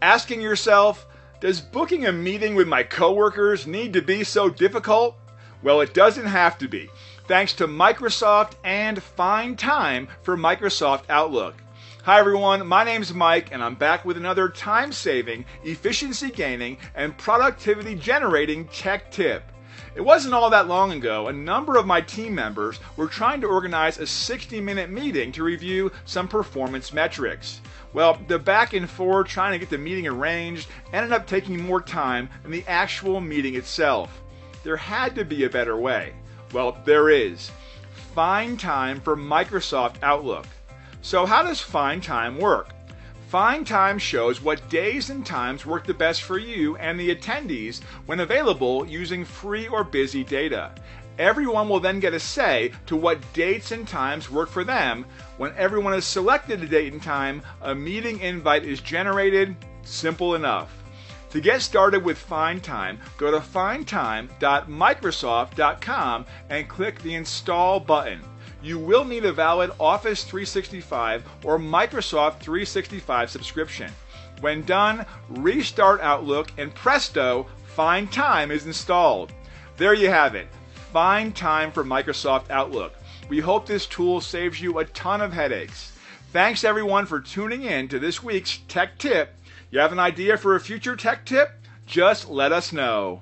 Asking yourself, does booking a meeting with my coworkers need to be so difficult? Well, it doesn't have to be, thanks to Microsoft and FindTime for Microsoft Outlook. Hi everyone, my name's Mike and I'm back with another time-saving, efficiency-gaining, and productivity-generating tech tip. It wasn't all that long ago, a number of my team members were trying to organize a 60-minute meeting to review some performance metrics. Well, the back and forth trying to get the meeting arranged ended up taking more time than the actual meeting itself. There had to be a better way. Well, there is. FindTime for Microsoft Outlook. So how does FindTime work? FindTime shows what days and times work the best for you and the attendees when available using free or busy data. Everyone will then get a say to what dates and times work for them. When everyone has selected a date and time, a meeting invite is generated. Simple enough. To get started with FindTime, go to findtime.microsoft.com and click the Install button. You will need a valid Office 365 or Microsoft 365 subscription. When done, restart Outlook and presto, FindTime is installed. There you have it, FindTime for Microsoft Outlook. We hope this tool saves you a ton of headaches. Thanks everyone for tuning in to this week's Tech Tip. You have an idea for a future tech tip? Just let us know.